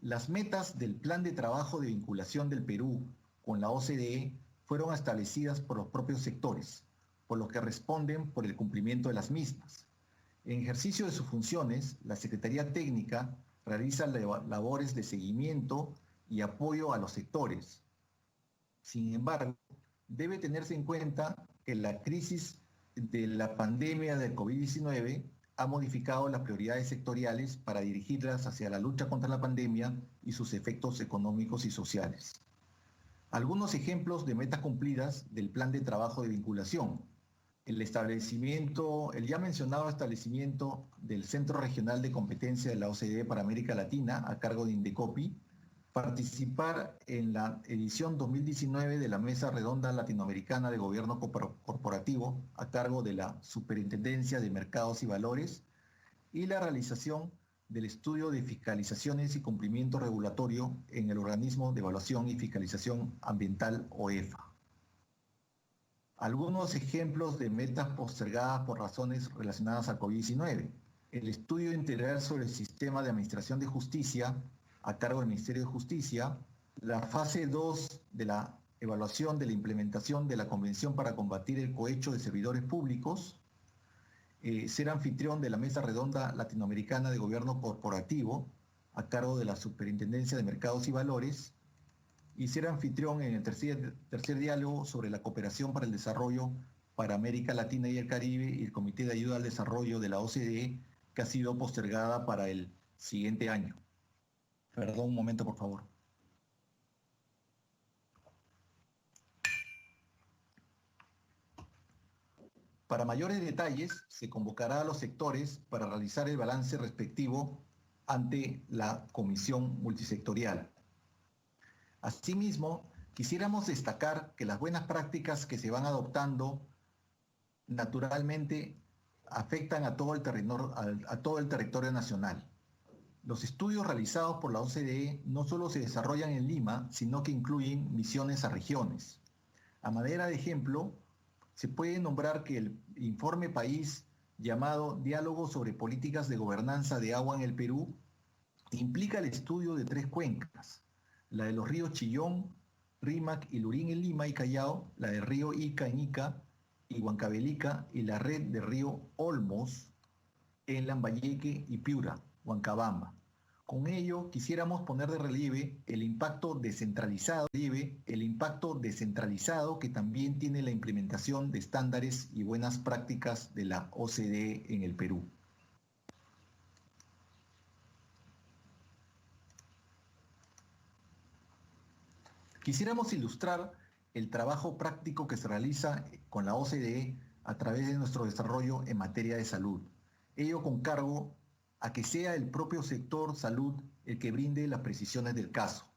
Las metas del Plan de Trabajo de Vinculación del Perú con la OCDE fueron establecidas por los propios sectores, por lo que responden por el cumplimiento de las mismas. En ejercicio de sus funciones, la Secretaría Técnica realiza labores de seguimiento y apoyo a los sectores. Sin embargo, debe tenerse en cuenta que la crisis de la pandemia del COVID-19 ha modificado las prioridades sectoriales para dirigirlas hacia la lucha contra la pandemia y sus efectos económicos y sociales. Algunos ejemplos de metas cumplidas del Plan de Trabajo de Vinculación: el ya mencionado establecimiento del Centro Regional de Competencia de la OCDE para América Latina a cargo de Indecopi, participar en la edición 2019 de la Mesa Redonda Latinoamericana de Gobierno Corporativo a cargo de la Superintendencia de Mercados y Valores, y la realización del estudio de fiscalizaciones y cumplimiento regulatorio en el Organismo de Evaluación y Fiscalización Ambiental, OEFA. Algunos ejemplos de metas postergadas por razones relacionadas al COVID-19: el estudio integral sobre el sistema de administración de justicia a cargo del Ministerio de Justicia, la fase 2 de la evaluación de la implementación de la Convención para combatir el cohecho de servidores públicos, ser anfitrión de la Mesa Redonda Latinoamericana de Gobierno Corporativo a cargo de la Superintendencia de Mercados y Valores, y ser anfitrión en el tercer diálogo sobre la cooperación para el desarrollo para América Latina y el Caribe y el Comité de Ayuda al Desarrollo de la OCDE, que ha sido postergada para el siguiente año. Perdón, un momento, por favor. Para mayores detalles, se convocará a los sectores para realizar el balance respectivo ante la Comisión Multisectorial. Asimismo, quisiéramos destacar que las buenas prácticas que se van adoptando naturalmente afectan a todo el territorio nacional. Los estudios realizados por la OCDE no solo se desarrollan en Lima, sino que incluyen misiones a regiones. A manera de ejemplo, se puede nombrar que el informe país llamado Diálogo sobre Políticas de Gobernanza de Agua en el Perú Implica el estudio de 3 cuencas, la de los ríos Chillón, Rímac y Lurín en Lima y Callao, la del río Ica en Ica y Huancavelica, y la red del río Olmos en Lambayeque y Piura, Huancabamba. Con ello, quisiéramos poner de relieve el impacto descentralizado que también tiene la implementación de estándares y buenas prácticas de la OCDE en el Perú. Quisiéramos ilustrar el trabajo práctico que se realiza con la OCDE a través de nuestro desarrollo en materia de salud. Ello con cargo a que sea el propio sector salud el que brinde las precisiones del caso.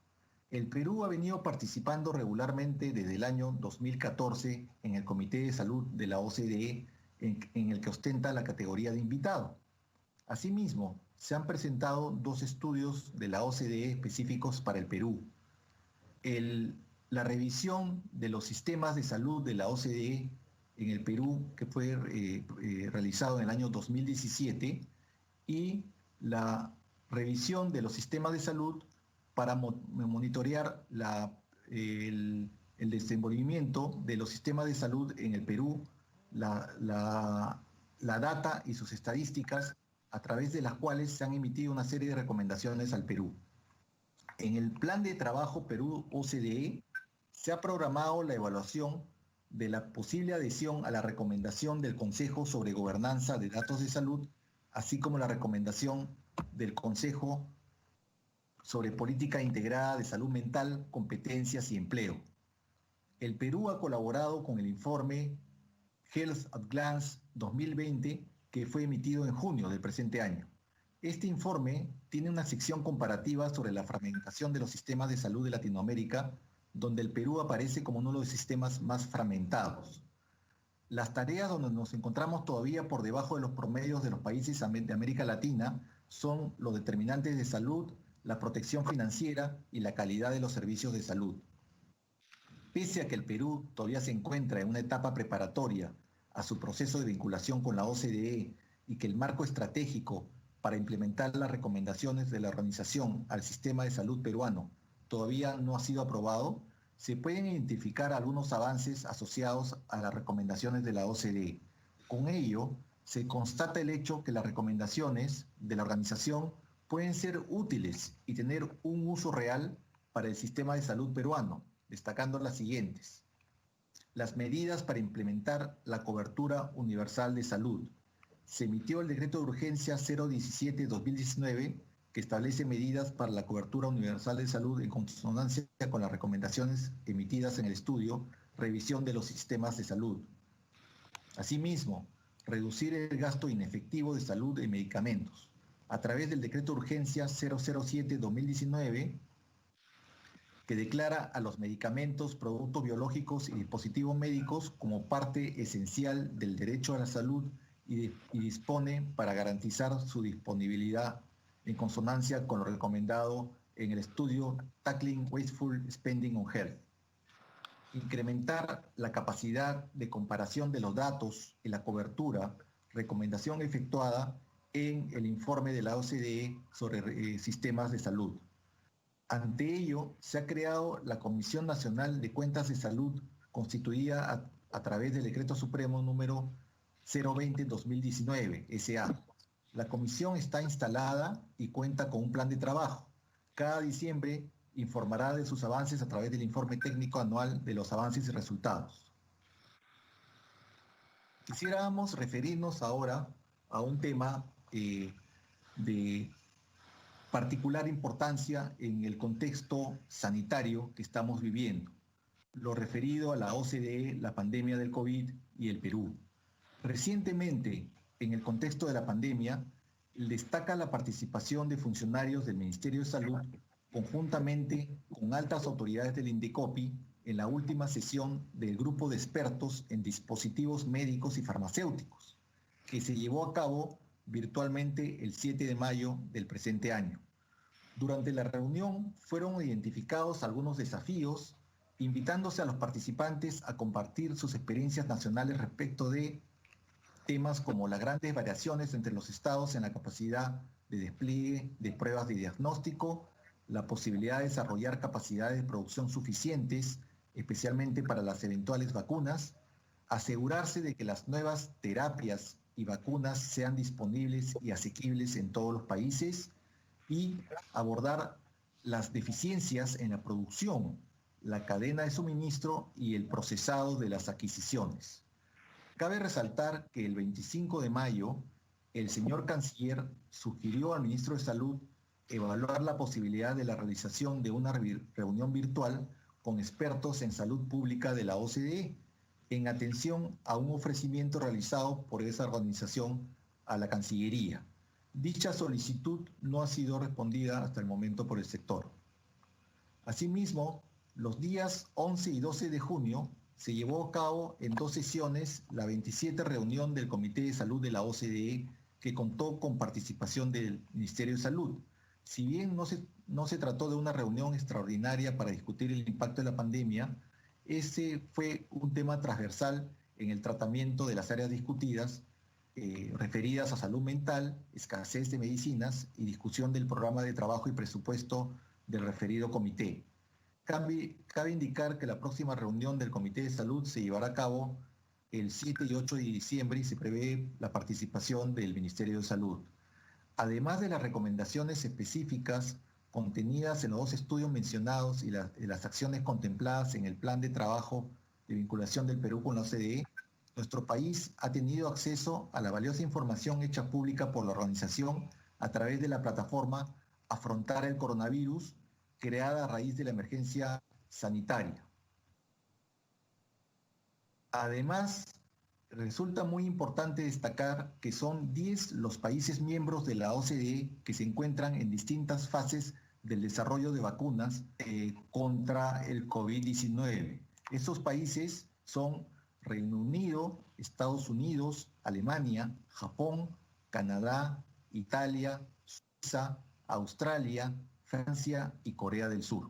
El Perú ha venido participando regularmente desde el año 2014 en el Comité de Salud de la OCDE, en el que ostenta la categoría de invitado. Asimismo, se han presentado 2 estudios de la OCDE específicos para el Perú. La revisión de los sistemas de salud de la OCDE en el Perú, que fue realizado en el año 2017, y la revisión de los sistemas de salud para monitorear el desenvolvimiento de los sistemas de salud en el Perú, la data y sus estadísticas, a través de las cuales se han emitido una serie de recomendaciones al Perú. En el Plan de Trabajo Perú-OCDE se ha programado la evaluación de la posible adhesión a la recomendación del Consejo sobre Gobernanza de Datos de Salud, así como la recomendación del Consejo sobre Política Integrada de Salud Mental, Competencias y Empleo. El Perú ha colaborado con el informe Health at Glance 2020, que fue emitido en junio del presente año. Este informe tiene una sección comparativa sobre la fragmentación de los sistemas de salud de Latinoamérica, donde el Perú aparece como uno de los sistemas más fragmentados. Las tareas donde nos encontramos todavía por debajo de los promedios de los países de América Latina son los determinantes de salud, la protección financiera y la calidad de los servicios de salud. Pese a que el Perú todavía se encuentra en una etapa preparatoria a su proceso de vinculación con la OCDE y que el marco estratégico para implementar las recomendaciones de la organización al sistema de salud peruano todavía no ha sido aprobado, se pueden identificar algunos avances asociados a las recomendaciones de la OCDE. Con ello, se constata el hecho que las recomendaciones de la organización pueden ser útiles y tener un uso real para el sistema de salud peruano, destacando las siguientes: las medidas para implementar la cobertura universal de salud. Se emitió el decreto de urgencia 017-2019 que establece medidas para la cobertura universal de salud en consonancia con las recomendaciones emitidas en el estudio Revisión de los sistemas de salud. Asimismo, reducir el gasto inefectivo de salud en medicamentos a través del decreto de urgencia 007-2019 que declara a los medicamentos, productos biológicos y dispositivos médicos como parte esencial del derecho a la salud y dispone para garantizar su disponibilidad en consonancia con lo recomendado en el estudio Tackling Wasteful Spending on Health. Incrementar la capacidad de comparación de los datos y la cobertura, recomendación efectuada en el informe de la OCDE sobre sistemas de salud. Ante ello, se ha creado la Comisión Nacional de Cuentas de Salud, constituida a través del Decreto Supremo número 020-2019, SA. La comisión está instalada y cuenta con un plan de trabajo. Cada diciembre informará de sus avances a través del informe técnico anual de los avances y resultados. Quisiéramos referirnos ahora a un tema de particular importancia en el contexto sanitario que estamos viviendo, lo referido a la OCDE, la pandemia del COVID y el Perú. Recientemente, en el contexto de la pandemia, destaca la participación de funcionarios del Ministerio de Salud conjuntamente con altas autoridades del INDECOPI en la última sesión del grupo de expertos en dispositivos médicos y farmacéuticos, que se llevó a cabo virtualmente el 7 de mayo del presente año. Durante la reunión fueron identificados algunos desafíos, invitándose a los participantes a compartir sus experiencias nacionales respecto de temas como las grandes variaciones entre los estados en la capacidad de despliegue de pruebas de diagnóstico, la posibilidad de desarrollar capacidades de producción suficientes, especialmente para las eventuales vacunas, asegurarse de que las nuevas terapias y vacunas sean disponibles y asequibles en todos los países y abordar las deficiencias en la producción, la cadena de suministro y el procesado de las adquisiciones. Cabe resaltar que el 25 de mayo, el señor canciller sugirió al ministro de Salud evaluar la posibilidad de la realización de una reunión virtual con expertos en salud pública de la OCDE, en atención a un ofrecimiento realizado por esa organización a la Cancillería. Dicha solicitud no ha sido respondida hasta el momento por el sector. Asimismo, los días 11 y 12 de junio se llevó a cabo en 2 sesiones la 27 reunión del Comité de Salud de la OCDE, que contó con participación del Ministerio de Salud. Si bien no se trató de una reunión extraordinaria para discutir el impacto de la pandemia, ese fue un tema transversal en el tratamiento de las áreas discutidas referidas a salud mental, escasez de medicinas y discusión del programa de trabajo y presupuesto del referido comité. Cabe indicar que la próxima reunión del Comité de Salud se llevará a cabo el 7 y 8 de diciembre y se prevé la participación del Ministerio de Salud. Además de las recomendaciones específicas contenidas en los 2 estudios mencionados y las acciones contempladas en el plan de trabajo de vinculación del Perú con la OCDE, nuestro país ha tenido acceso a la valiosa información hecha pública por la organización a través de la plataforma Afrontar el Coronavirus, creada a raíz de la emergencia sanitaria. Además, resulta muy importante destacar que son 10 los países miembros de la OCDE que se encuentran en distintas fases del desarrollo de vacunas contra el COVID-19. Estos países son Reino Unido, Estados Unidos, Alemania, Japón, Canadá, Italia, Suiza, Australia, Francia y Corea del Sur.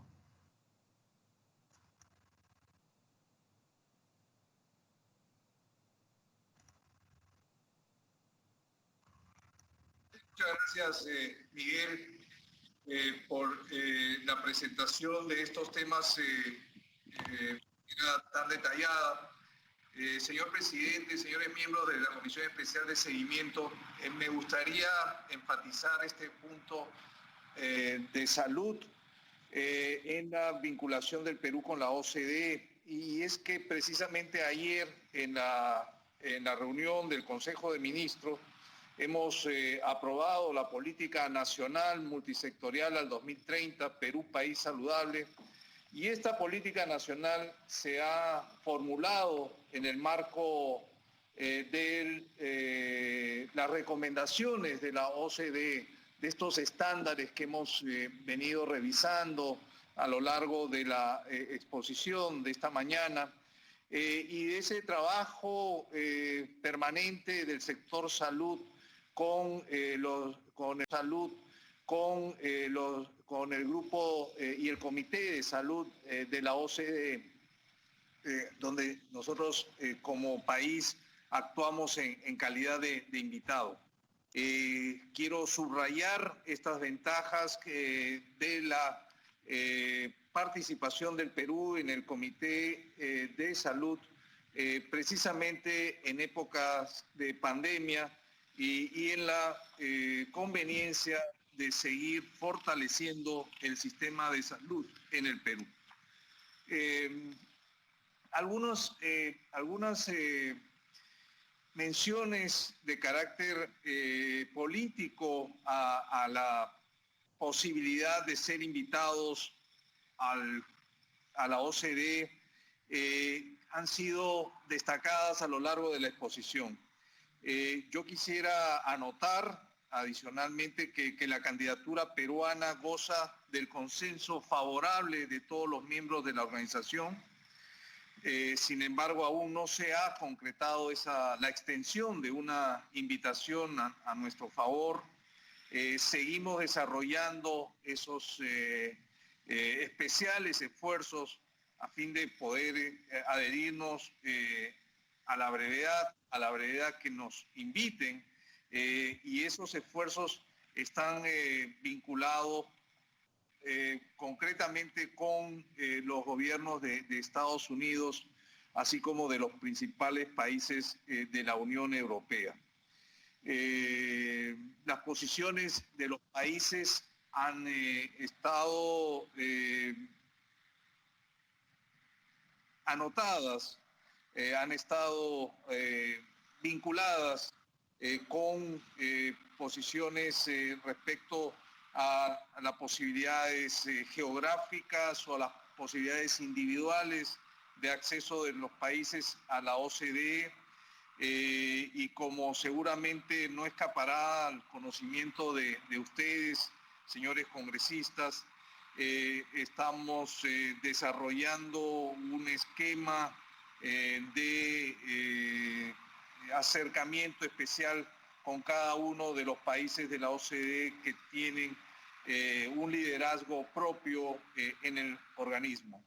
Muchas gracias, Miguel, por la presentación de estos temas tan detallada. Señor presidente, señores miembros de la Comisión Especial de Seguimiento, me gustaría enfatizar este punto de salud en la vinculación del Perú con la OCDE. Y es que precisamente ayer en la reunión del Consejo de Ministros hemos aprobado la Política Nacional Multisectorial al 2030, Perú País Saludable. Y esta política nacional se ha formulado en el marco de las recomendaciones de la OCDE, de estos estándares que hemos venido revisando a lo largo de la exposición de esta mañana, y de ese trabajo permanente del sector salud con el grupo y el Comité de Salud de la OCDE, donde nosotros como país actuamos en calidad de invitado. Quiero subrayar estas ventajas de la participación del Perú en el Comité de Salud, precisamente en épocas de pandemia y en la conveniencia de seguir fortaleciendo el sistema de salud en el Perú. Algunas menciones de carácter político a la posibilidad de ser invitados a la OCDE han sido destacadas a lo largo de la exposición. Yo quisiera anotar adicionalmente que la candidatura peruana goza del consenso favorable de todos los miembros de la organización. Sin embargo, aún no se ha concretado la extensión de una invitación a nuestro favor. Seguimos desarrollando esos especiales esfuerzos a fin de poder adherirnos a la brevedad a la brevedad que nos inviten, y esos esfuerzos están vinculados concretamente con los gobiernos de Estados Unidos, así como de los principales países de la Unión Europea. Las posiciones de los países han estado anotadas, han estado vinculadas con posiciones respecto a las posibilidades geográficas o a las posibilidades individuales de acceso de los países a la OCDE, y como seguramente no escapará al conocimiento de ustedes, señores congresistas, estamos desarrollando un esquema de acercamiento especial con cada uno de los países de la OCDE que tienen un liderazgo propio en el organismo.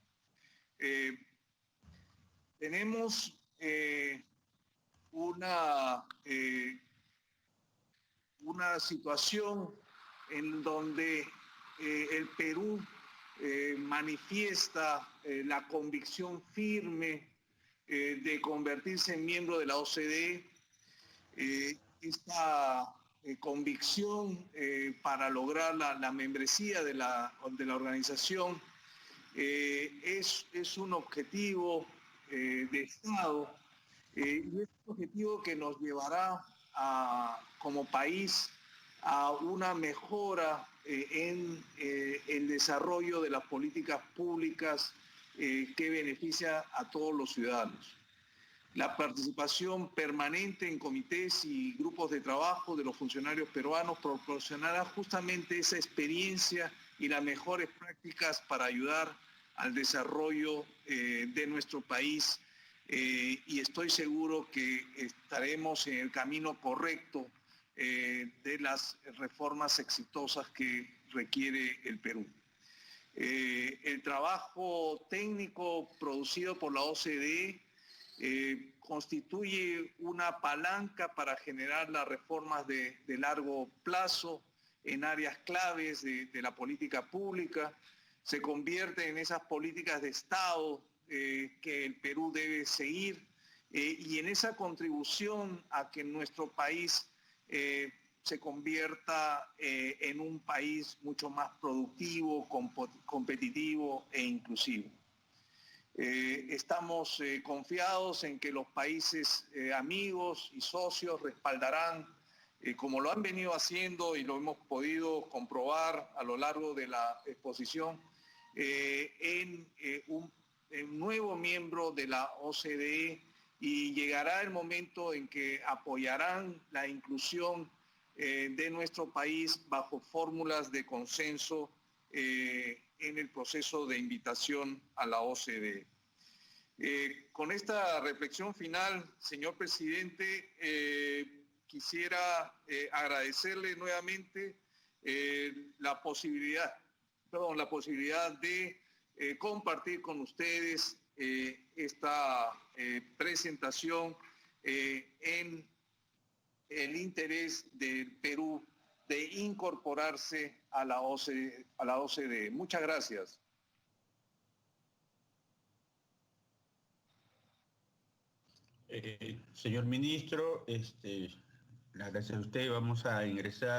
Tenemos una situación en donde el Perú manifiesta la convicción firme de convertirse en miembro de la OCDE. Esta convicción para lograr la membresía de la organización es un objetivo de Estado, y es un objetivo que nos llevará como país a una mejora en el desarrollo de las políticas públicas que beneficia a todos los ciudadanos. La participación permanente en comités y grupos de trabajo de los funcionarios peruanos proporcionará justamente esa experiencia y las mejores prácticas para ayudar al desarrollo de nuestro país, y estoy seguro que estaremos en el camino correcto de las reformas exitosas que requiere el Perú. El trabajo técnico producido por la OCDE constituye una palanca para generar las reformas de largo plazo en áreas claves de la política pública. Se convierte en esas políticas de Estado que el Perú debe seguir, y en esa contribución a que nuestro país se convierta en un país mucho más productivo, competitivo e inclusivo. Estamos confiados en que los países amigos y socios respaldarán, como lo han venido haciendo y lo hemos podido comprobar a lo largo de la exposición, en un nuevo miembro de la OCDE, y llegará el momento en que apoyarán la inclusión de nuestro país bajo fórmulas de consenso en el proceso de invitación a la OCDE. Con esta reflexión final, señor presidente, quisiera agradecerle nuevamente la posibilidad de compartir con ustedes esta presentación en el interés del Perú de incorporarse a la OCDE. Muchas gracias. Señor ministro, las gracias a usted. Vamos a ingresar